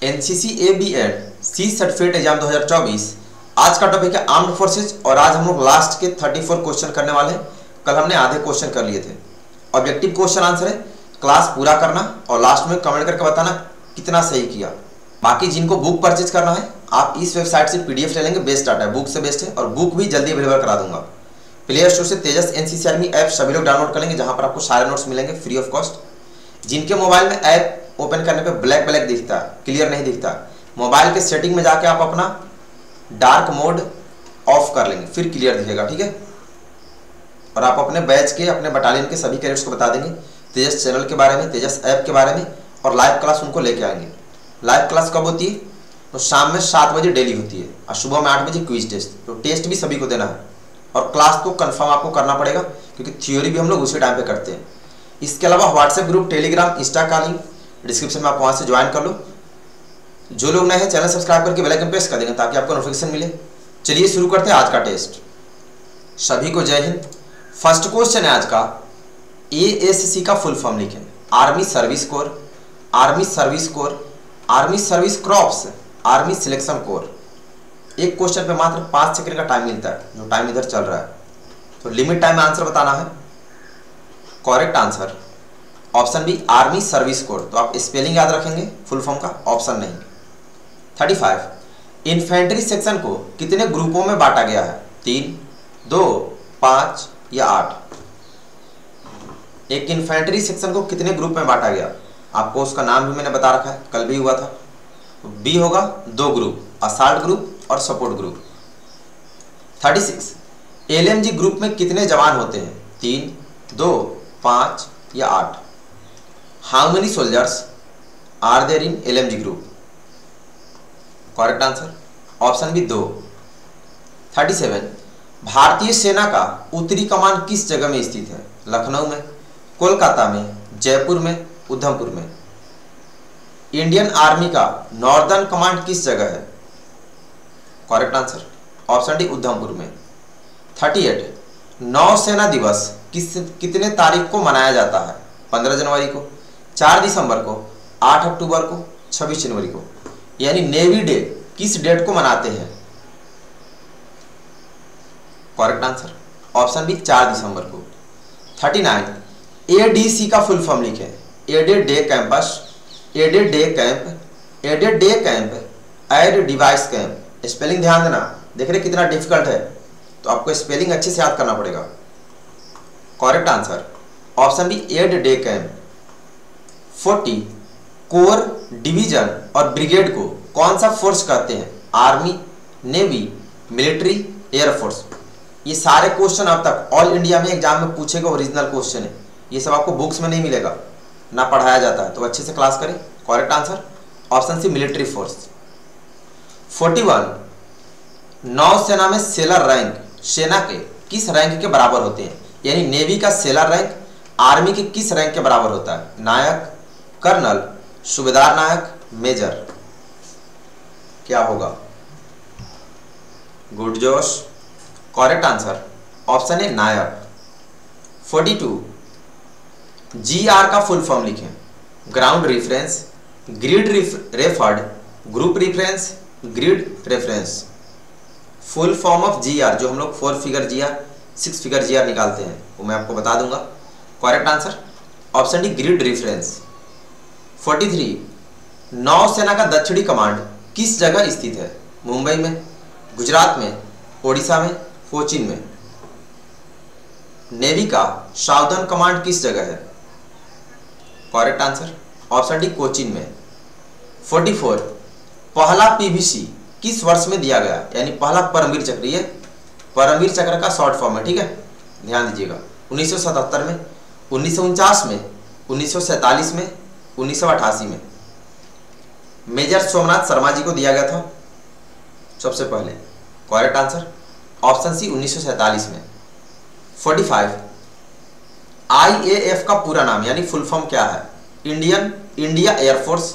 NCC A B. And C certificate exam 2024। आज का topic है आर्म्ड फोर्सेज और आज हम लोग लास्ट के 34 क्वेश्चन करने वाले हैं। कल हमने आधे क्वेश्चन कर लिए थे। ऑब्जेक्टिव क्वेश्चन आंसर है, क्लास पूरा करना और लास्ट में कमेंट करके बताना कितना सही किया। बाकी जिनको बुक परचेज करना है आप इस वेबसाइट से पीडीएफ ले लेंगे, बेस्ट डाटा है, बुक से बेस्ट है और बुक भी जल्दी अवेलेबल करा दूंगा। प्ले स्टोर से तेजस एनसीसी आर्मी ऐप सभी लोग डाउनलोड कर लेंगे, जहां पर आपको सारे नोट्स मिलेंगे फ्री ऑफ कॉस्ट। जिनके मोबाइल में ऐप ओपन करने पे ब्लैक ब्लैक दिखता है, क्लियर नहीं दिखता, मोबाइल के सेटिंग में जाके आप अपना डार्क मोड ऑफ कर लेंगे, फिर क्लियर दिखेगा, ठीक है। और आप अपने बैच के, अपने बटालियन के सभी कैडेट्स को बता देंगे तेजस चैनल के बारे में, तेजस ऐप के बारे में, और लाइव क्लास उनको लेके आएंगे। लाइव क्लास कब होती है? तो शाम में 7 बजे डेली होती है और सुबह में 8 बजे क्विज टेस्ट। तो टेस्ट भी सभी को देना है और क्लास तो कंफर्म आपको करना पड़ेगा, क्योंकि थ्योरी भी हम लोग उसी टाइम पे करते हैं। इसके अलावा व्हाट्सएप ग्रुप, टेलीग्राम, इंस्टा का लिंक डिस्क्रिप्शन में, आप वहां से ज्वाइन कर लो। जो लोग नए हैं चैनल सब्सक्राइब करके बेल आइकन प्रेस कर देंगे ताकि आपको नोटिफिकेशन मिले। चलिए शुरू करते हैं आज का टेस्ट। सभी को जय हिंद। फर्स्ट क्वेश्चन है आज का, एएससी का फुल फॉर्म लिखें। Army service core, army service core, army service crops, army selection core. एक क्वेश्चन पे मात्र 5 सेकंड का टाइम मिलता है, जो टाइम इधर चल रहा है, तो लिमिट टाइम में आंसर बताना है। Correct answer option B, army service corps. तो आप स्पेलिंग याद रखेंगे फुल फॉर्म का, ऑप्शन नहीं। 35, इन्फेंट्री सेक्शन को कितने ग्रुपों में बांटा गया है? 3, 2, 5 या 8? एक इन्फेंट्री सेक्शन को कितने ग्रुप में बांटा गया? आपको उसका नाम भी मैंने बता रखा है, कल भी हुआ था। तो बी होगा 2 ग्रुप, असाल्ट ग्रुप और सपोर्ट ग्रुप। 36, एलएमजी ग्रुप में कितने जवान होते हैं? 3, 2, 5 या 8? How many soldiers are there in LMG group? Correct answer option B 2। 37, भारतीय सेना का उत्तरी कमान किस जगह में स्थित है? लखनऊ में, कोलकाता में, जयपुर में, उधमपुर में? इंडियन आर्मी का नॉर्दर्न कमांड किस जगह है? Correct answer option D, Udhampur में। 38, नौसेना दिवस कितने तारीख को मनाया जाता है? 15 जनवरी को, 4 दिसंबर को, 8 अक्टूबर को, 26 जनवरी को? यानी नेवी डे किस डेट को मनाते हैं? करेक्ट आंसर ऑप्शन बी, 4 दिसंबर को। 39, एडीसी का फुल फॉर्म लिखें। Added day campus, added day camp, added day camp, aid device camp. Spelling ध्यान देना, देख रहे कितना डिफिकल्ट है, तो आपको स्पेलिंग अच्छे से याद करना पड़ेगा। Correct answer option B, aid day camp. 40, corps, division और ब्रिगेड को कौन सा फोर्स कहते हैं? Army, navy, military, air force? ये सारे क्वेश्चन अब तक ऑल इंडिया में एग्जाम में पूछे गए ओरिजिनल क्वेश्चन है। ये सब आपको बुक्स में नहीं मिलेगा, ना पढ़ाया जाता है, तो अच्छे से क्लास करें। Correct answer option C, military force. 41, नौसेना में सेलर रैंक सेना के किस रैंक के बराबर होते हैं? यानी नेवी का सेलर रैंक आर्मी के किस रैंक के बराबर होता है? नायक, कर्नल, सूबेदार नायक, मेजर? क्या होगा? गुड जोश, करेक्ट आंसर ऑप्शन है नायक। 42, जीआर का फुल फॉर्म लिखें। Ground reference, grid referred, group reference, grid reference? Full form of GR, जो हम लोग 4 फिगर जीआर, 6 फिगर जीआर निकालते हैं, वो मैं आपको बता दूंगा। Correct answer option D, grid reference. 43, नौसेना का दक्षिणी कमांड किस जगह स्थित है? मुंबई में, गुजरात में, ओडिशा में, कोचीन में? नेवी का साउदर्न कमांड किस जगह है? Correct answer option D, Cochin में। 44, पहला पीवीसी किस वर्ष में दिया गया? यानी पहला परमवीर चक्र, ये परमवीर चक्र का शॉर्ट फॉर्म है, ठीक है, ध्यान दीजिएगा। 1977 में, 1949 में, 1947 में, 1988 में? मेजर सोमनाथ शर्मा जी को दिया गया था सबसे पहले। करेक्ट आंसर ऑप्शन सी, 1947 में। 45, आईएएफ का पूरा नाम यानी फुल फॉर्म क्या है? India air force,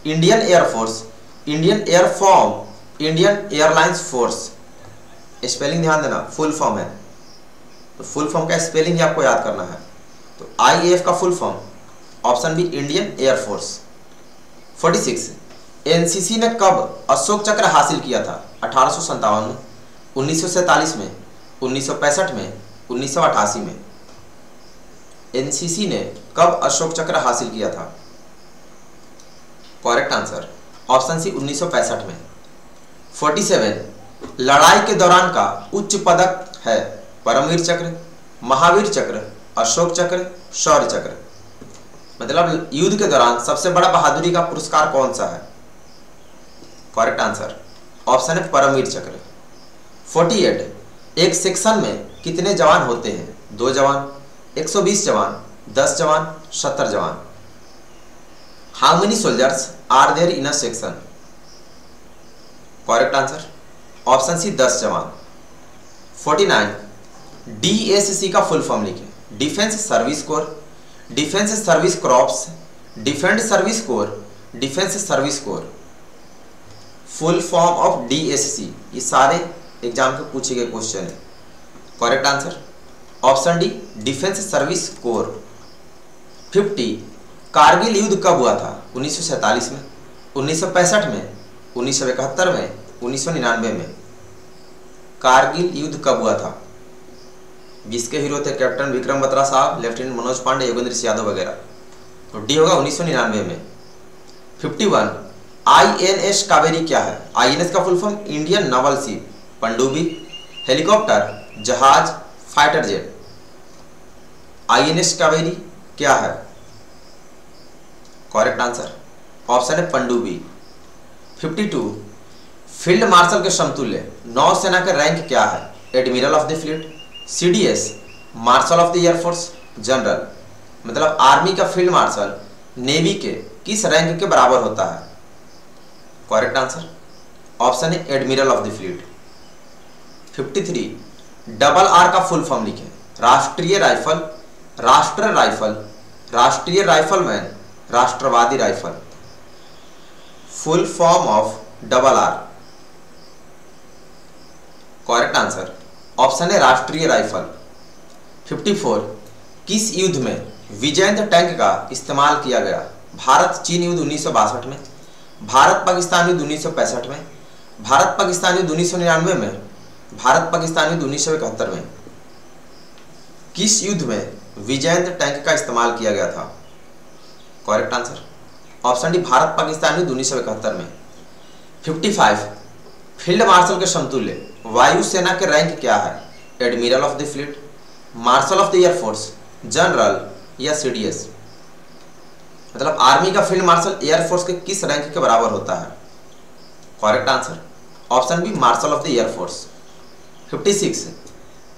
Indian air force, Indian air form, Indian airlines force? Spelling ध्यान देना, फुल फॉर्म है, तो फुल फॉर्म का स्पेलिंग ही आपको याद करना है। तो आईएएफ का full form option B, Indian air force. 46, NCC ने कब अशोक चक्र हासिल किया था? 1857 में, 1947 में, 1965 में, 1988 में। एनसीसी ने कब अशोक चक्र हासिल किया था? करेक्ट आंसर ऑप्शन सी 1965 में। 47 लड़ाई के दौरान का उच्च पदक है? परमवीर चक्र, महावीर चक्र, अशोक चक्र, शौर्य चक्र। मतलब युद्ध के दौरान सबसे बड़ा बहादुरी का पुरस्कार कौन सा है? करेक्ट आंसर ऑप्शन है परमवीर चक्र। 48 एक सेक्शन में कितने जवान होते हैं? 2 जवान, 120 जवान, 10 जवान, 70 जवान। How many soldiers are there in a section? Correct answer option C 10 जवान। 49 डीएससी का फुल फॉर्म लिखें। Defence service corps, defence service crops, defence service corps, defence service corps. Full form of DSC, ये सारे exam के पूछे गए question है। Correct answer option D defence service corps. 50 Kargil युद्ध कब हुआ था? 1947 में, 1965 में, 1971 में, 1999 में। कारगिल युद्ध कब हुआ था? जिसके हीरो थे कैप्टन विक्रम बत्रा साहब, लेफ्टिनेंट मनोज पांडे, योगेंद्र सिंह यादव वगैरह। तो डी होगा 1999 में। 51 आईएनएस कावेरी क्या है? आईएनएस का full form Indian novel ship, पनडुब्बी, हेलीकॉप्टर, जहाज, फाइटर जेट। आईएनएस कावेरी क्या है? करेक्ट आंसर ऑप्शन है पनडुब्बी। 52 फील्ड मार्शल के समतुल्य नौसेना का रैंक क्या है? Admiral of the fleet, CDS, marshal of the air force, general. मतलब आर्मी का फील्ड मार्शल नेवी के किस रैंक के बराबर होता है? करेक्ट आंसर ऑप्शन है admiral of the fleet. 53 double R का फुल फॉर्म लिखें। Rashtriya rifle, Rashtra rifle, Rashtriya rifleman, Rashtravadi rifle. Full form of double R. Correct answer option है राष्ट्रीय राइफल। 54 किस युद्ध में विजयंत टैंक का इस्तेमाल किया गया? भारत चीन युद्ध 1962 में, भारत पाकिस्तान युद्ध 1965 में, भारत पाकिस्तान युद्ध 1999 में, भारत पाकिस्तान युद्ध 1971 में। किस युद्ध में विजयंत टैंक का इस्तेमाल किया गया था? Correct answer option D Bharat Pakistan युद्ध 1971 में। 55 फील्ड मार्शल के समतुल्य वायुसेना के रैंक क्या है? Admiral of the fleet, marshal of the air force, general या सीडीएस। मतलब आर्मी का फील्ड मार्शल एयरफोर्स के किस रैंक के बराबर होता है? Correct answer option B marshal of the air force. 56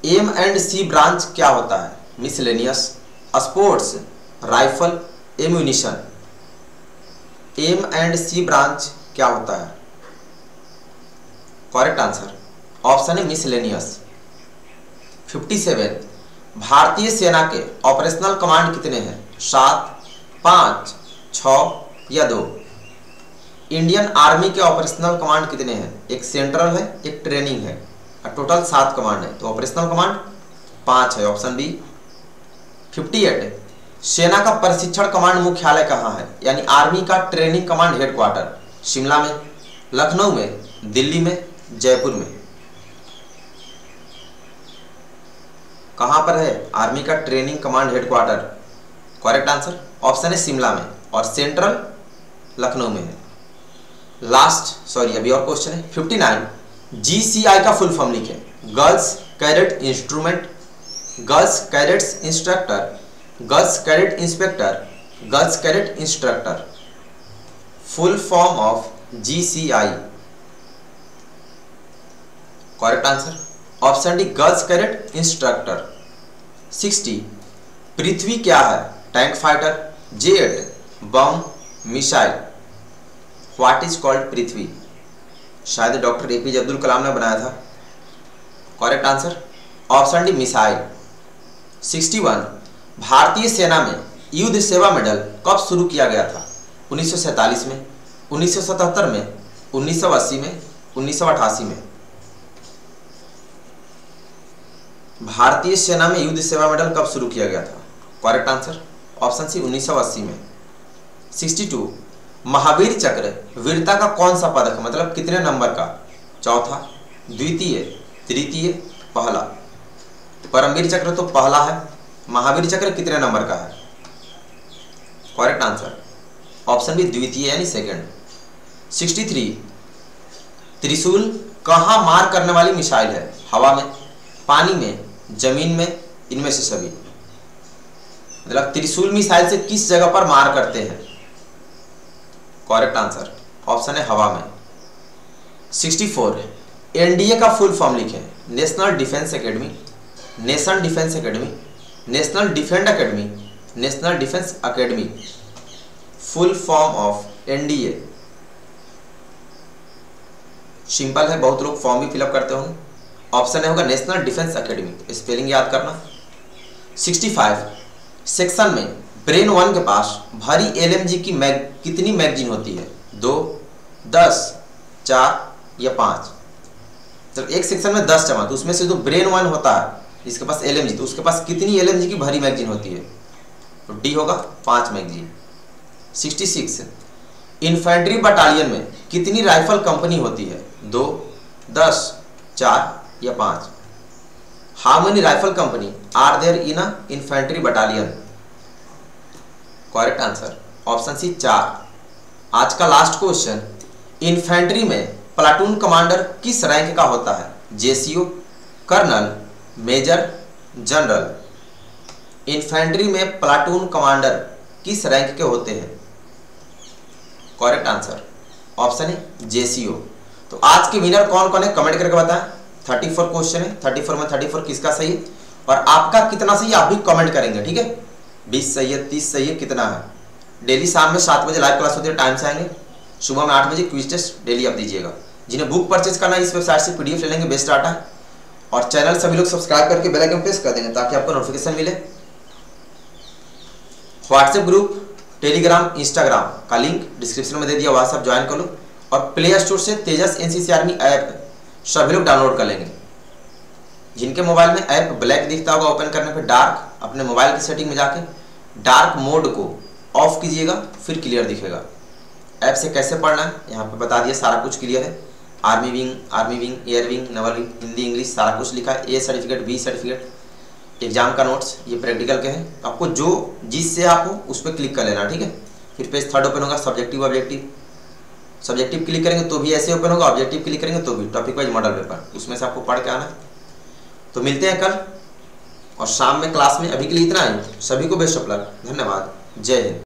M and C branch क्या होता है? Miscellaneous, sports, rifle, ammunition. M and C branch क्या होता है? करेक्ट आंसर ऑप्शन है मिसलेनियस। 57 भारतीय सेना के ऑपरेशनल कमांड कितने हैं? 7, 5, 6 या 2। इंडियन आर्मी के ऑपरेशनल कमांड कितने हैं? एक सेंट्रल है, एक ट्रेनिंग है, और टोटल 7 कमांड है। तो ऑपरेशनल कमांड 5 है, ऑप्शन बी। 58 सेना का प्रशिक्षण कमांड मुख्यालय कहाँ है? यानी आर्मी का ट्रेनिंग कमांड हेडक्वार्टर शिमला में, लखनऊ में, दिल्ली में, जयपुर में। कहां पर है आर्मी का training command headquarter? Correct answer option है शिमला में, और सेंट्रल लखनऊ में है। अभी और क्वेश्चन है। 59 जीसीआई का फुल फॉर्म लिखें। Girls cadet instrument, girls cadets instructor, girls cadet inspector, girls cadet instructor. Full form of GCI. Correct answer option D girls cadet instructor. 60 Prithvi क्या है? Tank fighter, jet, bomb, missile. What is called Prithvi? शायद doctor APJ Abdul Kalam ने बनाया था। Correct answer option D missile. 61 भारतीय सेना में युद्ध सेवा मेडल कब शुरू किया गया था? 1947 में, 1977 में, 1980 में, 1988 में। भारतीय सेना में युद्ध सेवा मेडल कब शुरू किया गया था? करेक्ट आंसर ऑप्शन सी 1980 में। 62 महावीर चक्र वीरता का कौन सा पदक है, मतलब कितने नंबर का? चौथा, द्वितीय, तृतीय, पहला। परमवीर चक्र तो पहला है। महावीर चक्र कितने नंबर का है? करेक्ट आंसर ऑप्शन बी द्वितीय यानी सेकंड। 63 त्रिशूल कहाँ मार करने वाली मिसाइल है? हवा में, पानी में, जमीन में, इनमें से सभी। मतलब त्रिशूल मिसाइल से किस जगह पर मार करते हैं? करेक्ट आंसर ऑप्शन है हवा में। 64 एनडीए का फुल फॉर्म लिखें। National defence academy, nation defence academy, national defence academy, national defence academy. Full form of NDA simple है, बहुत लोग फॉर्म भी फिलअप करते होंगे। ऑप्शन होगा नेशनल डिफेंस एकेडमी, स्पेलिंग याद करना। 65 सेक्शन में ब्रेन 1 के पास भारी एलएमजी की कितनी मैगजीन होती है? 2, 10, 4 या 5। तो एक सेक्शन में 10 जमा, तो उसमें से जो ब्रेन 1 होता है जिसके पास एलएमजी, तो उसके पास कितनी एलएमजी की भारी मैगजीन होती है? तो डी होगा 5 मैगजीन। 66 इन्फेंट्री बटालियन में कितनी राइफल कंपनी होती है? 2, 10, 4 या 5। How many rifle company are there in a infantry battalion? Correct answer option C 4। आज का लास्ट क्वेश्चन, इन्फेंट्री में प्लाटून कमांडर किस रैंक का होता है? JCO, colonel, major, general. Infantry में प्लाटून कमांडर किस रैंक के होते हैं? करेक्ट आंसर ऑप्शन है जेसीओ। तो आज के विनर कौन कौन है कमेंट करके बताएं। 34 क्वेश्चन है, 34 में 34 किसका सही है और आपका कितना सही आप भी कमेंट करेंगे, ठीक है। 20 सही है, 30 सही है, कितना है। डेली शाम में 7 बजे लाइव क्लास होती है, टाइम से आएंगे। सुबह में 8 बजे क्विज टेस्ट डेली आप दीजिएगा। जिन्हें बुक परचेज करना है इस वेबसाइट से पीडीएफ ले लेंगे, बेस्ट डाटा है। और चैनल सभी लोग सब्सक्राइब करके बेल आइकन प्रेस कर देंगे ताकि आपको नोटिफिकेशन मिले। व्हाट्सएप ग्रुप, टेलीग्राम, इंस्टाग्राम का लिंक डिस्क्रिप्शन में दे दिया, वहाँ सब ज्वाइन कर लो। और प्ले स्टोर से तेजस एनसीसी आर्मी ऐप सभी लोग डाउनलोड कर लेंगे। जिनके मोबाइल में ऐप ब्लैक दिखता होगा, ओपन करने पे डार्क, अपने मोबाइल की सेटिंग में जाके डार्क मोड को ऑफ कीजिएगा, फिर क्लियर दिखेगा। ऐप से कैसे पढ़ना है यहाँ पे बता दिया, सारा कुछ क्लियर है। Army wing, air wing, naval wing, Hindi English सारा कुछ लिखा है। A certificate, B certificate, exam का नोट्स, ये प्रैक्टिकल के हैं। आपको जो जिससे आप हो उस पर क्लिक कर लेना, ठीक है। फिर पेज 3 ओपन होगा, सब्जेक्टिव ऑब्जेक्टिव। सब्जेक्टिव क्लिक करेंगे तो भी ऐसे ओपन होगा, ऑब्जेक्टिव क्लिक करेंगे तो भी। टॉपिक वाइज मॉडल पेपर, उसमें से आपको पढ़ के आना है। तो मिलते हैं कल और शाम में क्लास में। अभी के लिए इतना ही। सभी को बेस्ट ऑफ लक, धन्यवाद, जय हिंद।